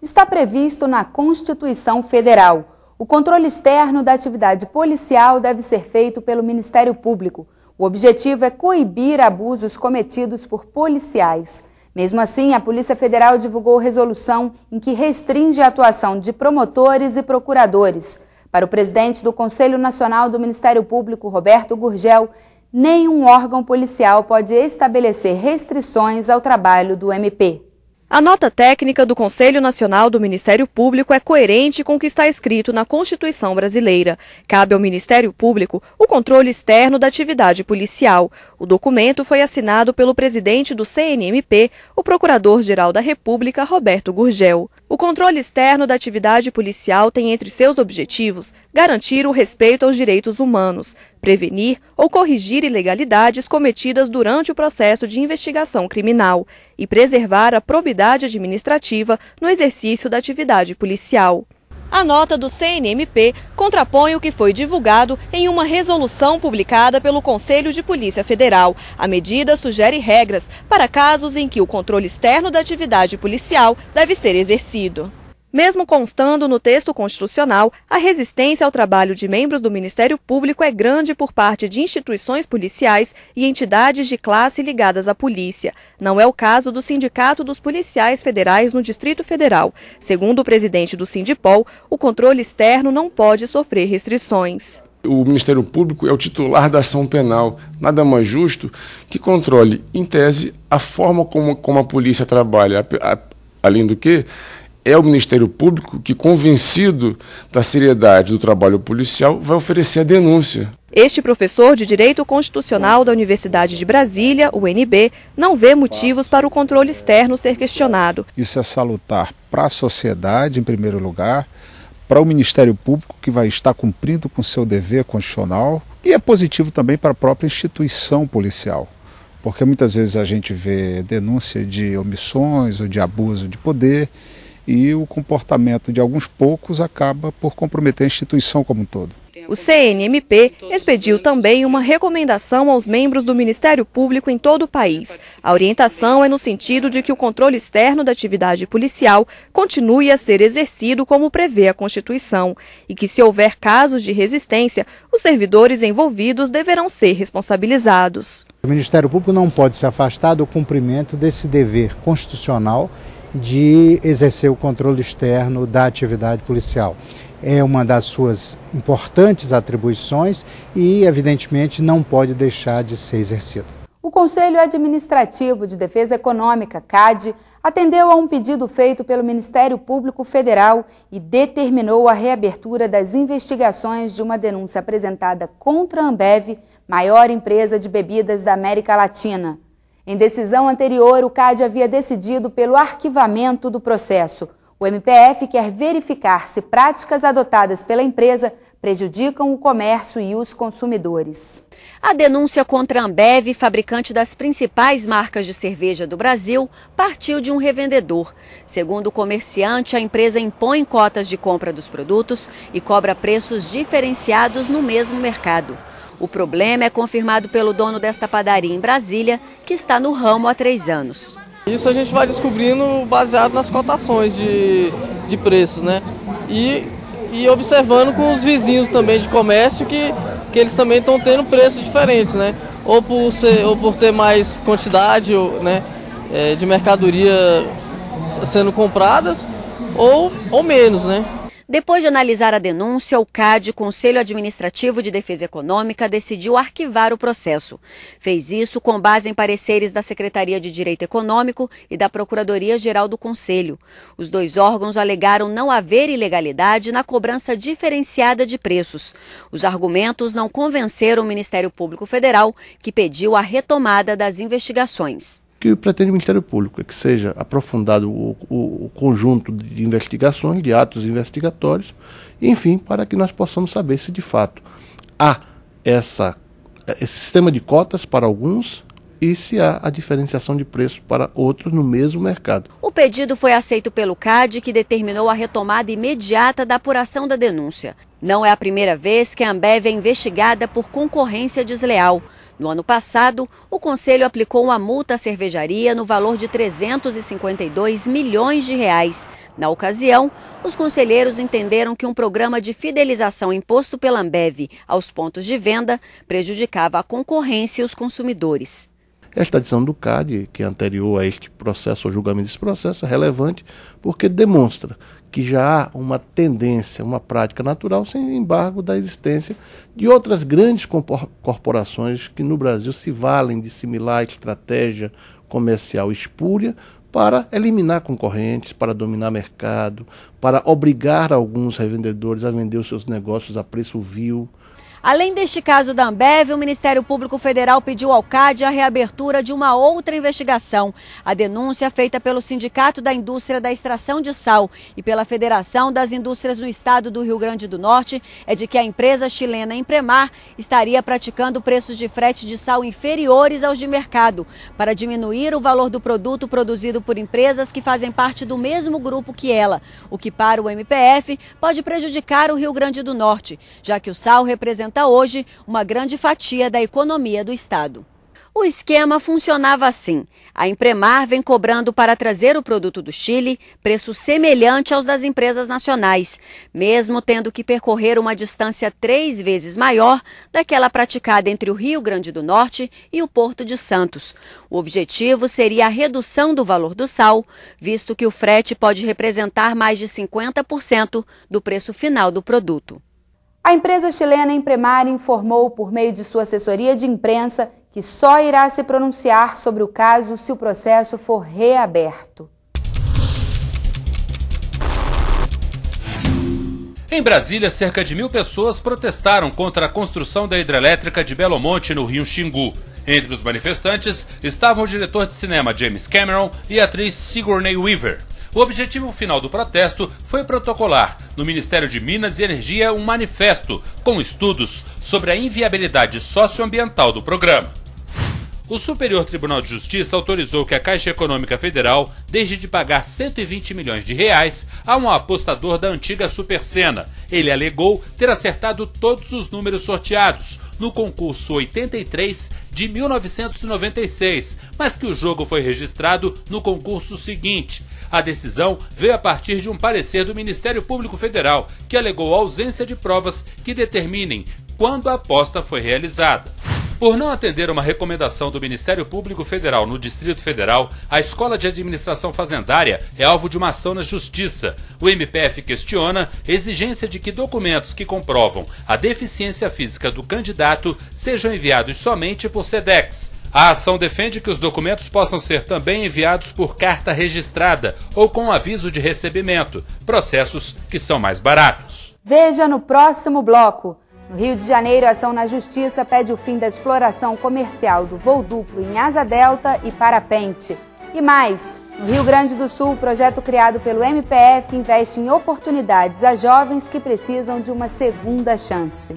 está previsto na Constituição Federal. O controle externo da atividade policial deve ser feito pelo Ministério Público. O objetivo é coibir abusos cometidos por policiais. Mesmo assim, a Polícia Federal divulgou resolução em que restringe a atuação de promotores e procuradores. Para o presidente do Conselho Nacional do Ministério Público, Roberto Gurgel, nenhum órgão policial pode estabelecer restrições ao trabalho do MP. A nota técnica do Conselho Nacional do Ministério Público é coerente com o que está escrito na Constituição brasileira. Cabe ao Ministério Público o controle externo da atividade policial. O documento foi assinado pelo presidente do CNMP, o Procurador-Geral da República, Roberto Gurgel. O controle externo da atividade policial tem entre seus objetivos garantir o respeito aos direitos humanos, prevenir ou corrigir ilegalidades cometidas durante o processo de investigação criminal e preservar a probidade administrativa no exercício da atividade policial. A nota do CNMP contrapõe o que foi divulgado em uma resolução publicada pelo Conselho de Polícia Federal. A medida sugere regras para casos em que o controle externo da atividade policial deve ser exercido. Mesmo constando no texto constitucional, a resistência ao trabalho de membros do Ministério Público é grande por parte de instituições policiais e entidades de classe ligadas à polícia. Não é o caso do Sindicato dos Policiais Federais no Distrito Federal. Segundo o presidente do Sindipol, o controle externo não pode sofrer restrições. O Ministério Público é o titular da ação penal. Nada mais justo que controle, em tese, a forma como a polícia trabalha. Além do que, é o Ministério Público que, convencido da seriedade do trabalho policial, vai oferecer a denúncia. Este professor de Direito Constitucional da Universidade de Brasília, UNB, não vê motivos para o controle externo ser questionado. Isso é salutar para a sociedade, em primeiro lugar, para o Ministério Público, que vai estar cumprindo com seu dever constitucional, e é positivo também para a própria instituição policial, porque muitas vezes a gente vê denúncia de omissões ou de abuso de poder, e o comportamento de alguns poucos acaba por comprometer a instituição como um todo. O CNMP expediu também uma recomendação aos membros do Ministério Público em todo o país. A orientação é no sentido de que o controle externo da atividade policial continue a ser exercido como prevê a Constituição e que, se houver casos de resistência, os servidores envolvidos deverão ser responsabilizados. O Ministério Público não pode se afastar do cumprimento desse dever constitucional de exercer o controle externo da atividade policial. É uma das suas importantes atribuições e, evidentemente, não pode deixar de ser exercido. O Conselho Administrativo de Defesa Econômica, CAD, atendeu a um pedido feito pelo Ministério Público Federal e determinou a reabertura das investigações de uma denúncia apresentada contra a Ambev, maior empresa de bebidas da América Latina. Em decisão anterior, o CAD havia decidido pelo arquivamento do processo. O MPF quer verificar se práticas adotadas pela empresa prejudicam o comércio e os consumidores. A denúncia contra a Ambev, fabricante das principais marcas de cerveja do Brasil, partiu de um revendedor. Segundo o comerciante, a empresa impõe cotas de compra dos produtos e cobra preços diferenciados no mesmo mercado. O problema é confirmado pelo dono desta padaria em Brasília, que está no ramo há 3 anos. Isso a gente vai descobrindo baseado nas cotações de preços, né? E observando com os vizinhos também de comércio que eles também estão tendo preços diferentes, né? Ou por ter mais quantidade, né, de mercadoria sendo compradas ou menos, né? Depois de analisar a denúncia, o CAD, Conselho Administrativo de Defesa Econômica, decidiu arquivar o processo. Fez isso com base em pareceres da Secretaria de Direito Econômico e da Procuradoria-Geral do Conselho. Os 2 órgãos alegaram não haver ilegalidade na cobrança diferenciada de preços. Os argumentos não convenceram o Ministério Público Federal, que pediu a retomada das investigações. O que pretende o Ministério Público é que seja aprofundado o conjunto de investigações, de atos investigatórios, enfim, para que nós possamos saber se de fato há esse sistema de cotas para alguns e se há a diferenciação de preço para outros no mesmo mercado. O pedido foi aceito pelo CAD, que determinou a retomada imediata da apuração da denúncia. Não é a primeira vez que a Ambev é investigada por concorrência desleal. No ano passado, o Conselho aplicou uma multa à cervejaria no valor de R$ 352 milhões. Na ocasião, os conselheiros entenderam que um programa de fidelização imposto pela Ambev aos pontos de venda prejudicava a concorrência e os consumidores. Esta decisão do CAD, que é anterior a este processo, ao julgamento desse processo, é relevante porque demonstra que já há uma tendência, uma prática natural, sem embargo da existência de outras grandes corporações que no Brasil se valem de similar estratégia comercial espúria para eliminar concorrentes, para dominar mercado, para obrigar alguns revendedores a vender os seus negócios a preço vil. Além deste caso da Ambev, o Ministério Público Federal pediu ao CAD a reabertura de uma outra investigação. A denúncia feita pelo Sindicato da Indústria da Extração de Sal e pela Federação das Indústrias do Estado do Rio Grande do Norte é de que a empresa chilena Impremar estaria praticando preços de frete de sal inferiores aos de mercado, para diminuir o valor do produto produzido por empresas que fazem parte do mesmo grupo que ela, o que para o MPF pode prejudicar o Rio Grande do Norte, já que o sal representa hoje uma grande fatia da economia do estado. O esquema funcionava assim. A Impremar vem cobrando para trazer o produto do Chile preço semelhante aos das empresas nacionais, mesmo tendo que percorrer uma distância 3 vezes maior daquela praticada entre o Rio Grande do Norte e o Porto de Santos. O objetivo seria a redução do valor do sal, visto que o frete pode representar mais de 50% do preço final do produto. A empresa chilena Impremar informou por meio de sua assessoria de imprensa que só irá se pronunciar sobre o caso se o processo for reaberto. Em Brasília, cerca de 1.000 pessoas protestaram contra a construção da hidrelétrica de Belo Monte, no Rio Xingu. Entre os manifestantes estavam o diretor de cinema James Cameron e a atriz Sigourney Weaver. O objetivo final do protesto foi protocolar no Ministério de Minas e Energia um manifesto com estudos sobre a inviabilidade socioambiental do programa. O Superior Tribunal de Justiça autorizou que a Caixa Econômica Federal deixe de pagar R$120 milhões a um apostador da antiga Supersena. Ele alegou ter acertado todos os números sorteados no concurso 83 de 1996, mas que o jogo foi registrado no concurso seguinte. A decisão veio a partir de um parecer do Ministério Público Federal, que alegou ausência de provas que determinem quando a aposta foi realizada. Por não atender uma recomendação do Ministério Público Federal no Distrito Federal, a Escola de Administração Fazendária é alvo de uma ação na Justiça. O MPF questiona a exigência de que documentos que comprovam a deficiência física do candidato sejam enviados somente por SEDEX. A ação defende que os documentos possam ser também enviados por carta registrada ou com aviso de recebimento, processos que são mais baratos. Veja no próximo bloco. No Rio de Janeiro, a ação na Justiça pede o fim da exploração comercial do voo duplo em asa delta e parapente. E mais, no Rio Grande do Sul, o projeto criado pelo MPF investe em oportunidades a jovens que precisam de uma segunda chance.